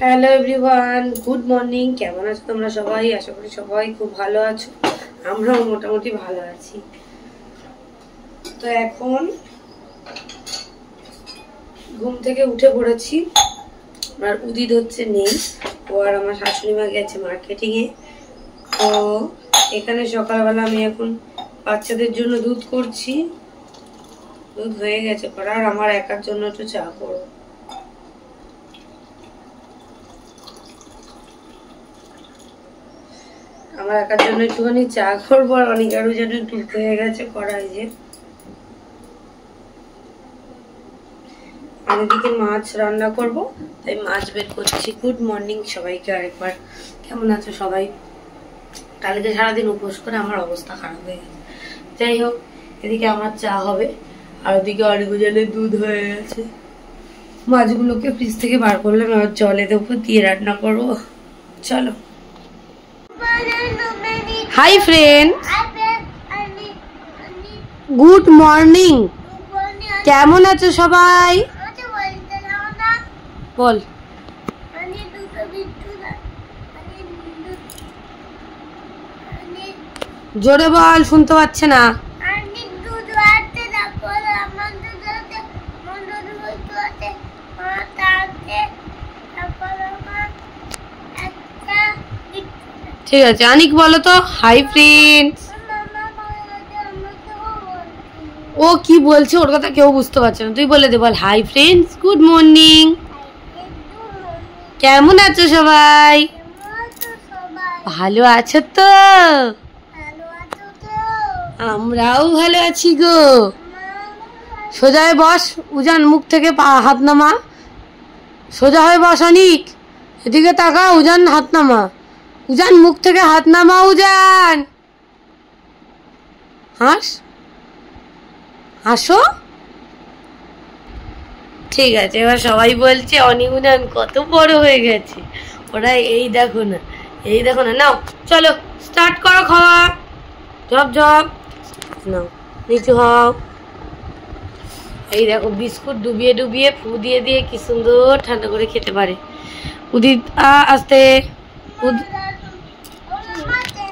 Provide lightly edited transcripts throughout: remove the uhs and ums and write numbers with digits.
Hello everyone, good morning. কেমন আছো তোমরা সবাই? আশা করি সবাই খুব ভালো আছো। আমরাও মোটামুটি ভালো আছি। তো এখন ঘুম থেকে উঠে পড়েছি। আর উদিত হচ্ছে নেই, ও আর আমার শাশুড়ি মা গেছে মার্কেটিং এ। তো এখানে সকালবেলা আমি এখন বাচ্চাদের জন্য দুধ করছি। দুধ হয়ে গেছে করা, আর আমার একার জন্য একটু চা করবো। আমার একার জন্য একটুখানি চা করবো, আর অনেকেরও যেন দুধ হয়ে গেছে কড়াই যে। আমি এদিকে মাছ রান্না করব, তাই মাছ বের করছি। গুড মর্নিং সবাইকে আরেকবার। কেমন আছো সবাই? কালকে সারাদিন উপোস করে আমার অবস্থা খারাপ হয়ে গেছে। যাই হোক, এদিকে আমার চা হবে, আর ওদিকে অনেক জলে দুধ হয়ে গেছে। মাছগুলোকে ফ্রিজ থেকে বার করলাম, এবার জলে দেবো, দিয়ে রান্না করবো। চলো। Hi friend, good morning. কেমন আছো সবাই? বল। জোরে বল, শুনতে পাচ্ছে না। ঠিক আছে, আনিক বলো তো হাই ফ্রেন্ডস। ও কি বলছে ওর কথা কেউ বুঝতে পারছে না, তুই বলে দে, বল হাই ফ্রেন্ডস, গুড মর্নিং। কেমন আছো সবাই? ভালো আছো তো? আমরাও ভালো আছি গো। সোজা হয়ে বস উজান, মুখ থেকে হাত নামা। সোজা হয়ে বস অনিক, এদিকে তাকা। উজান হাত নামা, উজান মুখ থেকে হাত নামা। উজান হাস, হাসো। ঠিক আছে, এবার সবাই বলছে অনিক উজান কত বড় হয়ে গেছে। ওরা এই দেখো না, এই দেখো না। নাও চলো স্টার্ট করো খাওয়া। জব জব নাও, নিচু হও। এই দেখো বিস্কুট ডুবিয়ে ডুবিয়ে ফু দিয়ে দিয়ে কি সুন্দর ঠান্ডা করে খেতে পারে। উদিত আস্তে,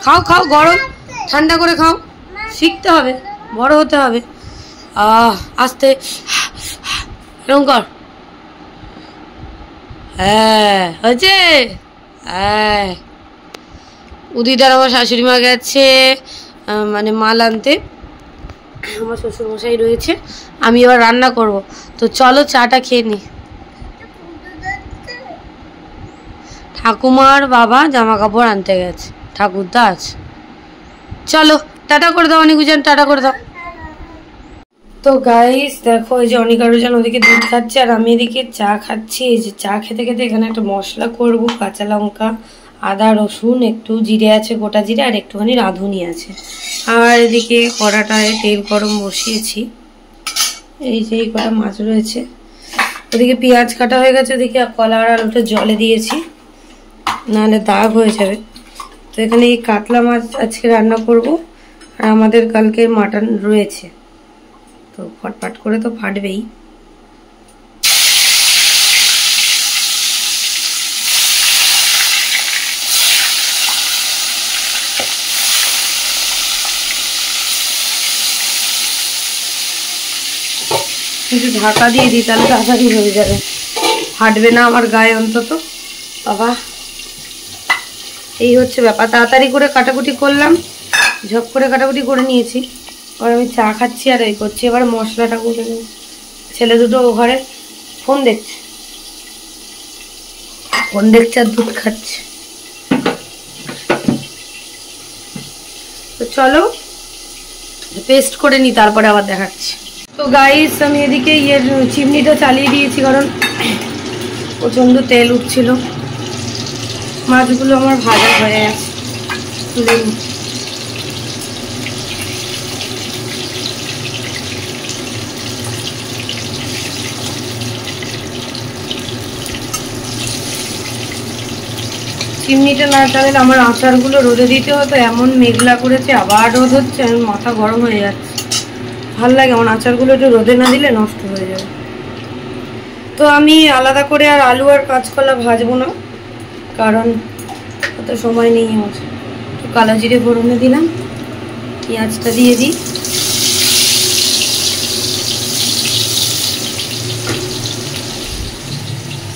খাও খাও, গরম ঠান্ডা করে খাও। শিখতে হবে, বড় হতে হবে। আস্তে এরকম কর। হ্যাঁ হয়েছে। হ্যাঁ, উদিত আর আমার শাশুড়ি মা গেছে মানে মাল আনতে। আমার শ্বশুর মশাই রয়েছে, আমি এবার রান্না করব। তো চলো চাটা খেয়ে নি। ঠাকুমার বাবা জামা কাপড় আনতে গেছে, ঠাকুরদা আছে। চলো টাটা করে দাও অনিকুজান, টাটা করে দাও। তো গাইস দেখো, এই যে অনিকারুজান ওদিকে দুধ খাচ্ছে, আর আমি এদিকে চা খাচ্ছি। এই যে চা খেতে খেতে এখানে একটা মশলা করব। কাঁচা লঙ্কা, আদা, রসুন, একটু জিরে আছে, গোটা জিরে, আর একটুখানি রাঁধুনি আছে। আর এদিকে কড়াটায় তেল গরম বসিয়েছি। এই যে এই কটা মাছ রয়েছে। ওদিকে পেঁয়াজ কাটা হয়ে গেছে, ওদিকে কলা আর আলুটা জলে দিয়েছি, নাহলে দাগ হয়ে যাবে। তো এখানে এই কাতলা মাছ আজকে রান্না করব, আর আমাদের কালকের মাটন রয়েছে। তো ফটফট করে তো ফাটবেই। কিছু ঢাকা দিয়ে দিই, তাহলে তাড়াতাড়ি হয়ে যাবে, ফাটবে না আমার গায়ে অন্তত। বাবা এই হচ্ছে ব্যাপার। তাড়াতাড়ি করে কাটাকুটি করলাম, ঝপ করে কাটাকুটি করে নিয়েছি। এবার আমি চা খাচ্ছি আর এই করছি। এবার মশলাটা করে নেব। ছেলে দুটো ঘরে ফোন দেখছে, ফোন দেখছে আর দুধ খাচ্ছে। তো চলো পেস্ট করে নি, তারপরে আবার দেখাচ্ছি। তো গাইস আমি এদিকে চিমনিটা চালিয়ে দিয়েছি, কারণ প্রচণ্ড তেল উঠছিল। মাছগুলো আমার ভাজা হয়ে গেছে, তুলে নি। চিমনিটা না চালালে আমার আচারগুলো রোদে দিতে হতো। এমন মেঘলা করেছে, আবার রোদ হচ্ছে, আমি মাথা গরম হয়ে যাচ্ছে। ভাল লাগে আমার আচারগুলো একটু রোদে না দিলে নষ্ট হয়ে যাবে। তো আমি আলাদা করে আর আলু আর কাঁচকলা ভাজবো না, কারণ অত সময় নেই আমার। তো কালো জিরে ফোড়নে দিলাম, পেঁয়াজটা দিয়ে দিই।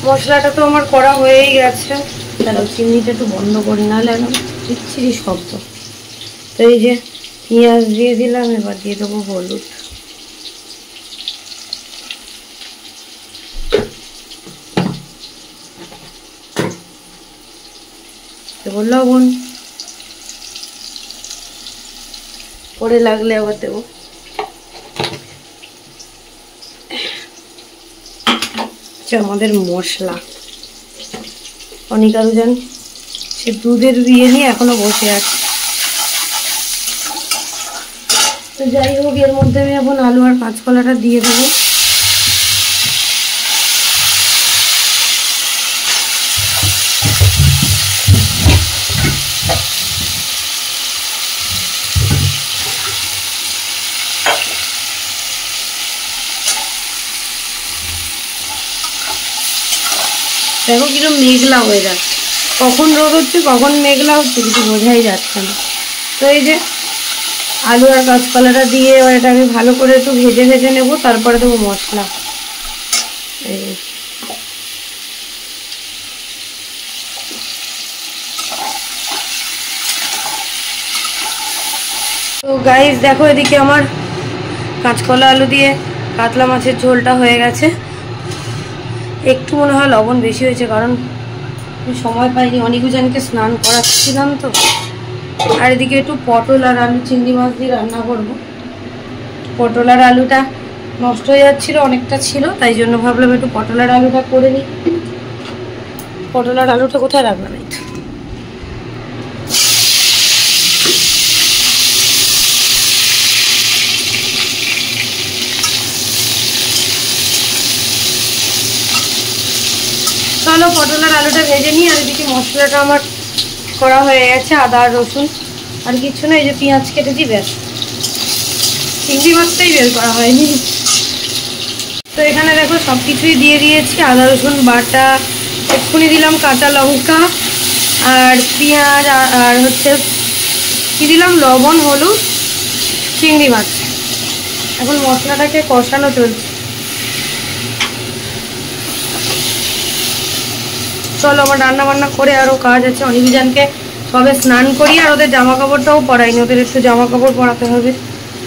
মশলাটা তো আমার করা হয়েই গেছে। তাহলে চিমনিটা একটু বন্ধ করি, নাহলে একদম বিচ্ছিরি শব্দ। তো এই যে পেঁয়াজ দিয়ে দিলাম, এবার দিয়ে দেবো হলুদ, দেবো লবণ, পরে লাগলে আবার দেবো। আমাদের মশলা অনেক আরো জান সে দুধের বিয়ে নিয়ে এখনো বসে আছে। তো যাই হোক, এর মধ্যে আমি এখন আলু আর কাঁচকলাটা দিয়ে দেবো। দেখো কিরকম মেঘলা ওয়েদার, কখন রোদ হচ্ছে কখন মেঘলা হচ্ছে কিছু বোঝাই যাচ্ছে না। তো এই যে আলু আর কাঁচকলাটা দিয়ে এবার এটা আমি ভালো করে একটু ভেজে ভেজে নেবো, তারপরে দেবো মশলা। এই তো গাইস দেখো, এদিকে আমার কাঁচকলা আলু দিয়ে কাতলা মাছের ঝোলটা হয়ে গেছে। একটু মনে হয় লবণ বেশি হয়েছে, কারণ সময় পাইনি, অনিকুজানকে স্নান করাচ্ছিলাম তো। আর এদিকে একটু পটল আর আলু চিংড়ি মাছ দিয়ে রান্না করব। পটল আর আলুটা নষ্ট হয়ে যাচ্ছিল, অনেকটা ছিল, তাই জন্য ভাবলাম একটু পটল আর আলুটা করে নিই। পটল আর আলুটা কোথায় রাখলাম? এই চলো পটল আর আলুটা ভেজে নিই। আর এদিকে মশলাটা আমার করা হয়ে গেছে, আদা আর রসুন আর কিছু না, এই যে পেঁয়াজ কেটে দিই, ব্যাস। চিংড়ি মাছটাই বের করা হয়নি। তো এখানে দেখো সব কিছুই দিয়ে দিয়েছি, আদা রসুন বাটা, এক্ষুনি দিলাম কাঁচা লঙ্কা আর পেঁয়াজ, আর হচ্ছে কি দিলাম, লবণ, হলুদ, চিংড়ি মাছ। এখন মশলাটাকে কষানো চলছে। চলো, আমার রান্না বান্না করে আরও কাজ আছে। অনিকুজানকে সবে স্নান করি, আর ওদের জামা কাপড়টাও পরাইনি, ওদের একটু জামা কাপড় পরাতে হবে।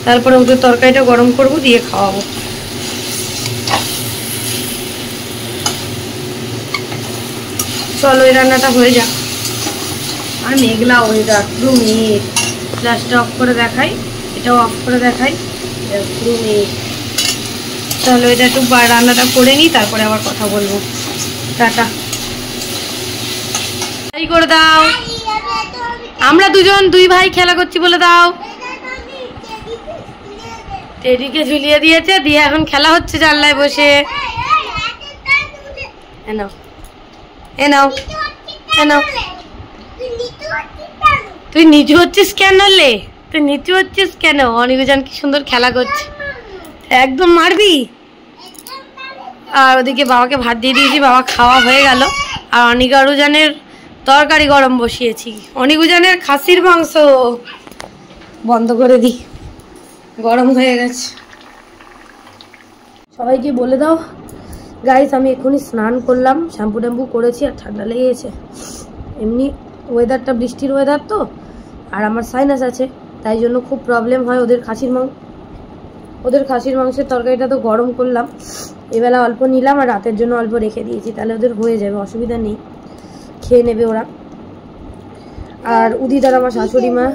তারপরে ওদের তরকারিটা গরম করবো, দিয়ে খাওয়াবো। চলো এই রান্নাটা হয়ে যাক। আর মেঘলা ওয়েদার, পুরো মেঘ। গ্যাসটা অফ করে দেখাই, এটাও অফ করে দেখাই, পুরো মেঘ। চলো এটা একটু রান্নাটা করে নিই, তারপরে আবার কথা বলবো। টাটা করে দাও। আমরা দুই ভাই খেলা করছি বলে দাও। টেডিকে ঝুলিয়ে দিয়েছে, দিয়ে এখন খেলা হচ্ছে জানলায় বসে। এনাও এনাও এনাও। তুই নিচু হচ্ছিস কেন? তুই নিচু হচ্ছিস কেন? অনিকুজান কি সুন্দর খেলা করছে, একদম মারবি। আর ওদিকে বাবাকে ভাত দিয়ে দিয়েছি, বাবা খাওয়া হয়ে গেল। আর অনিকুজানের তরকারি গরম বসিয়েছি, অনিকুজানের খাসির মাংস। বন্ধ করে দিই, গরম হয়ে গেছে। সবাইকে বলে দাও গাইস, আমি এক্ষুনি স্নান করলাম, শ্যাম্পু ট্যাম্পু করেছি, আর ঠান্ডা লেগে গেছে। এমনি ওয়েদারটা বৃষ্টির ওয়েদার তো, আর আমার সাইনাস আছে, তাই জন্য খুব প্রবলেম হয়। ওদের খাসির মাংসের তরকারিটা তো গরম করলাম, এবেলা অল্প নিলাম, আর রাতের জন্য অল্প রেখে দিয়েছি, তাহলে ওদের হয়ে যাবে, অসুবিধা নেই, খেয়ে নেবে ওরা। আর উদিত আর আমার শাশুড়ি মা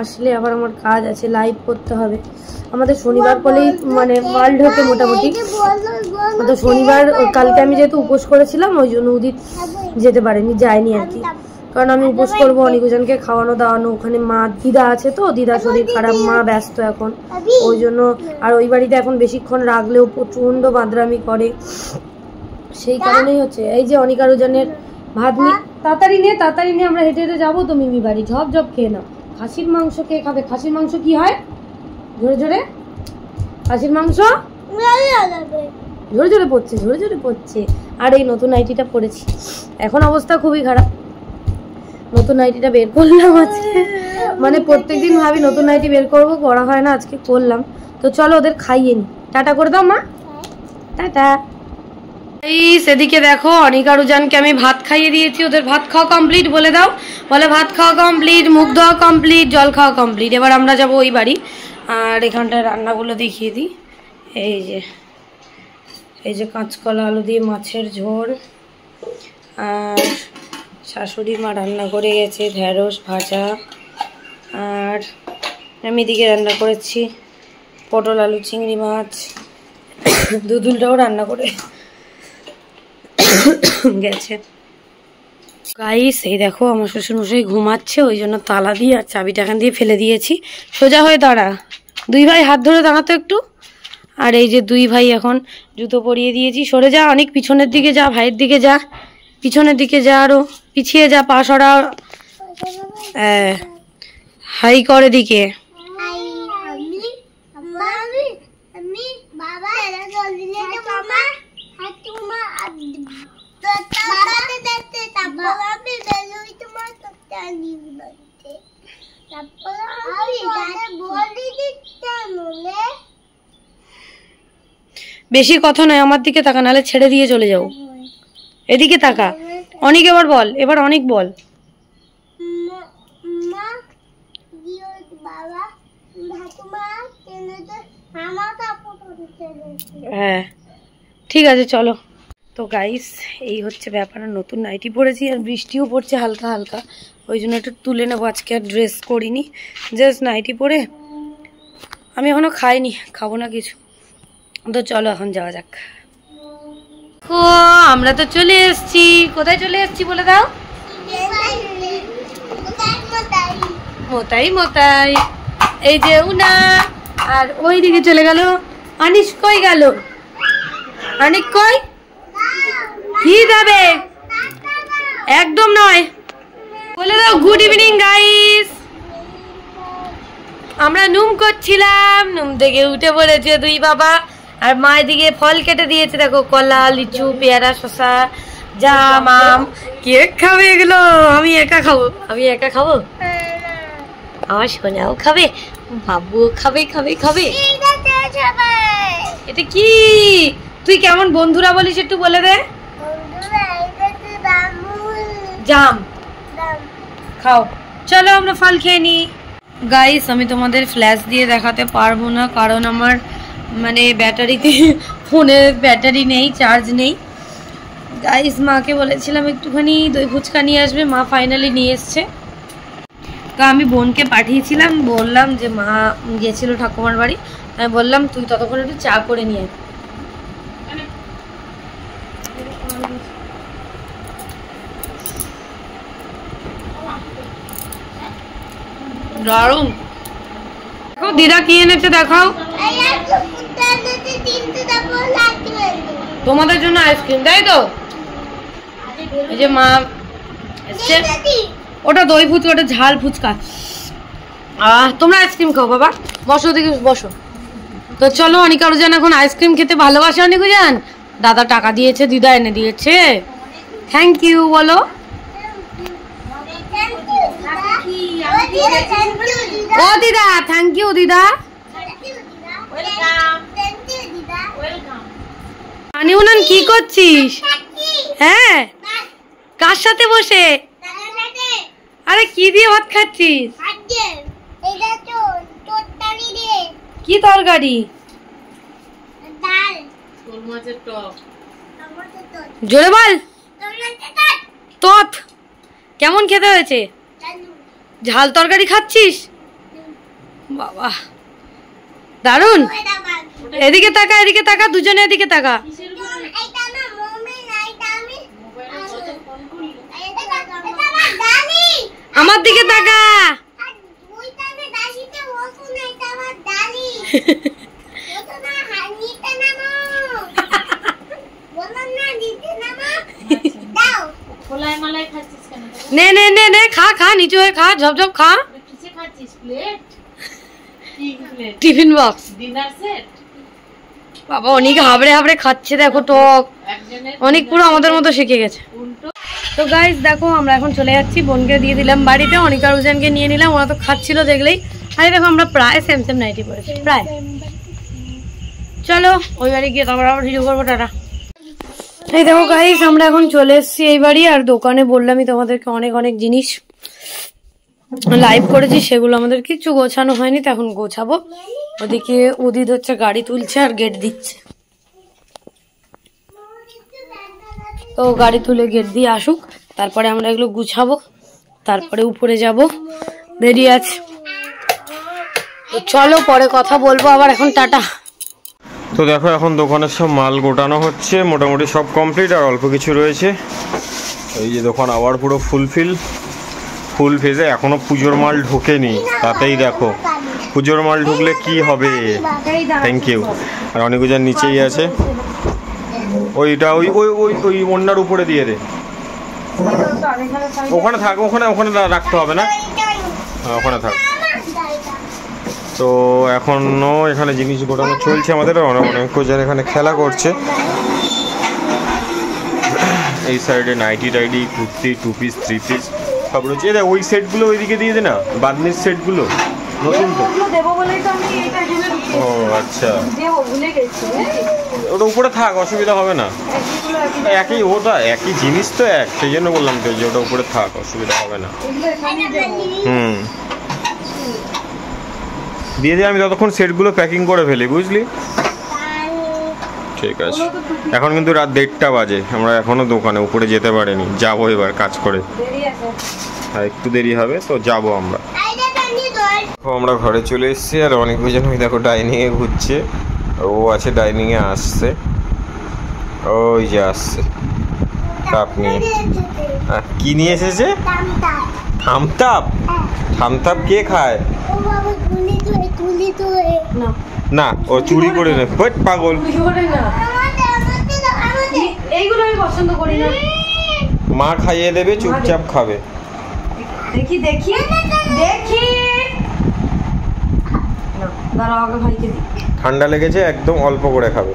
আসলে আবার আমার কাজ আছে, লাইভ করতে হবে। আমাদের শনিবার করলেই মানে মাল ঢোকে মোটামুটি। তো শনিবার কালকে আমি যেহেতু উপোস করেছিলাম, ওই জন্য উদিত যেতে পারেনি, যায়নি আর কি। কারণ আমি উপোস করবো, অনিকুজানকে খাওয়ানো দাওয়ানো, ওখানে মা দিদা আছে তো, দিদার শরীর খারাপ, মা ব্যস্ত এখন, ওই জন্য। আর ওই বাড়িতে এখন বেশিক্ষণ রাখলেও প্রচণ্ড বাঁদরামি করে, সেই কারণেই হচ্ছে। এই যে অনিকুজানের ভাত নিয়ে তাড়াতাড়ি নে, আমরা হেঁটে হেঁটে যাবো তো মিমি বাড়ি। ঝপ ঝপ খেয়ে নাও। খাসির মাংস কে খাবে? খাসির মাংস কি হয়? জোরে জোরে, খাসির মাংস ঝরে ঝরে পড়ছে, ঝরে ঝরে পড়ছে। আর এই নতুন নাইটিটা পরেছি, এখন অবস্থা খুবই খারাপ। নতুন নাইটিটা বের করলাম আজকে, মানে প্রত্যেকদিন ভাবি নতুন নাইটি বের করবো, করা হয় না, আজকে করলাম। তো চলো ওদের খাইয়ে নি। টাটা করে দাও মা, টাটা। এই সেদিকে দেখো অনিকা রুজানকে আমি ভাত খাইয়ে দিয়েছি, ওদের ভাত খাওয়া কমপ্লিট। বলে দাও, বলে ভাত খাওয়া কমপ্লিট, মুখ ধোয়া কমপ্লিট, জল খাওয়া কমপ্লিট। এবার আমরা যাবো ওই বাড়ি। আর এখানটায় রান্নাগুলো দেখিয়ে দিই। এই যে কাঁচকলা আলু দিয়ে মাছের ঝোল, আর শাশুড়ি মা রান্না করে গেছে ঢেঁড়স ভাজা, আর আমি এদিকে রান্না করেছি পটল আলু চিংড়ি মাছ। দুধুলটাও রান্না করে গেছে। গাইস এই দেখো আমার শ্বশুরমশাই ঘুমাচ্ছে, ওই জন্য তালা দিয়ে আর চাবিটা এখান দিয়ে ফেলে দিয়েছি। সোজা হয়ে দাঁড়া, দুই ভাই হাত ধরে দাঁড়াতো একটু। আর এই যে দুই ভাই এখন জুতো পরিয়ে দিয়েছি। সরে যা, অনেক পিছনের দিকে যা, ভাইয়ের দিকে যা, পিছনের দিকে যা, আরো পিছিয়ে যা, পা সরা। হাই করে দিকে। বেশি কথা নয়, আমার দিকে তাকা, নাহলে ছেড়ে দিয়ে চলে যাও। এদিকে তাকা। অনেক এবার বল, এবার অনেক বল। হ্যাঁ ঠিক আছে চলো। তো গাইস এই হচ্ছে ব্যাপার, নতুন নাইটি পরেছি আর বৃষ্টিও পড়ছে হালকা হালকা, ওই জন্য একটু তুলে নেবো। আজকে আর ড্রেস করিনি, জাস্ট নাইটি পরে। আমি এখনো খাইনি, খাবো না কিছু। তো চলো এখন যাওয়া যাক। ও আমরা তো চলে এসেছি। কোথায় চলে এসেছি বলে দাও? মোতাই মোতাই। এই যে উনা, আর ওই দিকে চলে গেল আনিস। কই গেল আনিক? কই কি যাবে? একদম নয়। বলে দাও গুড ইভিনিং গাইস। আমরা নুম করছিলাম, নুম থেকে উঠে পড়েছে দুই বাবা, আর মা এদিকে ফল কেটে দিয়েছে। দেখো কলা, লিচু, পেয়ারা, শসা, জাম, আম। কেক খাবে এগুলো? আমি একা খাবো, আমি একা খাবো। আমার সোনাও খাবে, বাবুও খাবে, খাবে খাবে। এটা কি? তুই কেমন বন্ধুরা বলিস একটু বলে দে। জাম খাও। চলো আমরা ফল খেয়ে নি। গাইস আমি তোমাদের ফ্ল্যাশ দিয়ে দেখাতে পারবো না, কারণ আমার মানে ব্যাটারিতে, ফোনের ব্যাটারি নেই, চার্জ নেই। গাইস মাকে বলেছিলাম একটুখানি দই ফুচকা নিয়ে আসবে, মা ফাইনালি নিয়ে এসছে। তো আমি বোনকে পাঠিয়েছিলাম, বললাম যে মা গিয়েছিল ঠাকুমার বাড়ি, আমি বললাম তুই ততক্ষণ একটু চা করে নিয়ে আয়। দারুণ। দেখো দিদা কি এনেছে দেখাও। তোমাদের জন্য আইসক্রিম, তাই তো? এই যে মা এসছে, ওটা দই ফুচকা, ওটা ঝাল ফুচকা। তোমরা আইসক্রিম খাও বাবা, বসো দিকে বসো। তো চলো অনিকা রুজান এখন আইসক্রিম খেতে ভালোবাসে। অনিকা রুজান দাদা টাকা দিয়েছে, দিদা এনে দিয়েছে। থ্যাংক ইউ বলো। ও দিদা থ্যাংক ইউ দিদা। আনিউনান কি করছিস? হ্যাঁ কার সাথে বসে? আরে কি দিয়ে ভাত খাচ্ছিস? কি তরকারি? জোরে বল। তত কেমন খেতে হয়েছে? ঝাল তরকারি খাচ্ছিস? বাবা দারুন। এদিকে তাকা, এদিকে তাকা, দুজনে এদিকে তাকা। আমার দিকে তাকা। নে নে নে নে খা খা, নিচু হয়ে খা, ঝপ ঝপ খা। Tiffin box, dinner set. বাবা অনেক হাবড়ে হাবড়ে খাচ্ছে, দেখো টক। অনেক পুরো আমাদের মতো শিখে গেছে। তো গাইস দেখো আমরা এখন চলে যাচ্ছি, বোনকে দিয়ে দিলাম বাড়িতে, অনিকা রুজানকে নিয়ে নিলাম, ওরা তো খাচ্ছিল দেখলেই। আরে দেখো আমরা প্রায় সেম সেম নাইটি পরেছি প্রায়। চলো ওই বাড়ি গিয়ে তারপর আবার ভিডিও করবো, টাটা। এই দেখো গাইস আমরা এখন চলে এসেছি এই বাড়ি, আর দোকানে বললামই তোমাদেরকে অনেক অনেক জিনিস লাইভ করেছি, সেগুলো আমাদের কিছু গোছানো হয়নি, তো এখন গোছাবো। ওদিকে উদিত হচ্ছে গাড়ি তুলছে আর গেট দিচ্ছে, তো গাড়ি তুলে গেট দিয়ে আসুক, তারপরে আমরা এগুলো গুছাবো, তারপরে উপরে যাব, বেরিয়ে আছে। তো চলো পরে কথা বলবো আবার, এখন টাটা। তো দেখো এখন দোকানের সব মাল গোটানো হচ্ছে, মোটামুটি সব কমপ্লিট, আর অল্প কিছু রয়েছে। এই যে দোকান আবার পুরো ফুল ফেজে, এখনো পুজোর মাল ঢোকেনি, তাতেই দেখো পুজোর মাল ঢুকলে কি হবে। Thank you. আর অনেক গুজার নিচেই আছে, ওইটা ওই ওই ওই ওই অন্যার উপরে দিয়ে দে, ওখানে থাক, ওখানে রাখতে হবে না, ওখানে থাক। তো এখনো এখানে জিনিস গোটানো চলছে আমাদের, অনেক কোজন এখানে খেলা করছে। এই সাইডে নাইটি টাইটি, কুর্তি, 2 পিস 3 পিস সব রয়েছে। ওই সেটগুলো ওইদিকে দিয়ে দে না, বাদনির সেটগুলো নতুন তো। ও আচ্ছা, ওটা উপরে থাক, অসুবিধা হবে না, একই ওটা একই জিনিস তো এক, সেই জন্য বললাম তো যে ওটা উপরে থাক, অসুবিধা হবে না। দিয়ে দিয়ে আমি ততক্ষণ সেটগুলো প্যাকিং করে ফেলি, বুঝলি? ঠিক আছে। এখন কিন্তু রাত 1:30 বাজে, আমরা এখনো দোকানে উপরে যেতে পারিনি, যাবো এবার কাজ করে, হ্যাঁ একটু দেরি হবে, তো যাবো আমরা। আমরা ঘরে চলে এসেছি, আর অনেক জন দেখো ডাইনিংয়ে ঘুরছে, ও আছে ডাইনিংয়ে আসছে, ওই যে আসছে কাপ নিয়ে। কি নিয়ে এসেছে? থামতাপ কে খায়? না, ও চুরি করে নেয়, পাগল। মা খাইয়ে দেবে, চুপচাপ খাবে। দেখি দেখি দেখি, ঠান্ডা লেগেছে, একদম অল্প করে খাবে।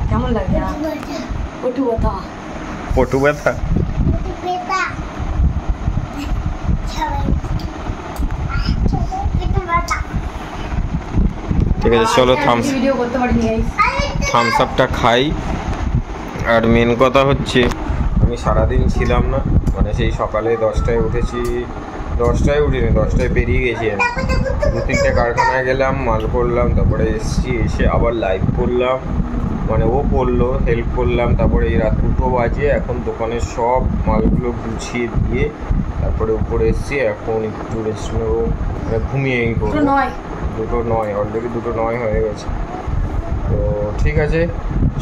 কেমন লাগে? পটু ব্যথা। ঠিক আছে চলো থামস আপটা খাই। আর মেন কথা হচ্ছে আমি সারাদিন ছিলাম না, মানে সেই সকালে 10টায় উঠেছি, 10টায় উঠিনি, 10টায় বেরিয়ে গেছি আমি, 2-3টে কারখানায় গেলাম, মাল করলাম, তারপরে এসে আবার লাইভ করলাম, মানে ও করলো, হেল্প করলাম, তারপরে এই রাত 2টো বাজে, এখন দোকানের সব মালগুলো গুছিয়ে দিয়ে তারপরে উপরে এসেছি, এখন একটু রেস্ট নেবো, মানে ঘুমিয়েই করবো। 2:09 অলরেডি 2:09 হয়ে গেছে। তো ঠিক আছে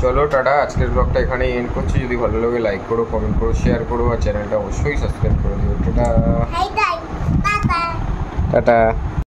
চলো টাটা, আজকের ব্লগটা এখানেই এন্ড করছি। যদি ভালো লাগে লাইক করো, কমেন্ট করো, শেয়ার করো, আর চ্যানেলটা অবশ্যই সাবস্ক্রাইব করে দিও। Tata tata.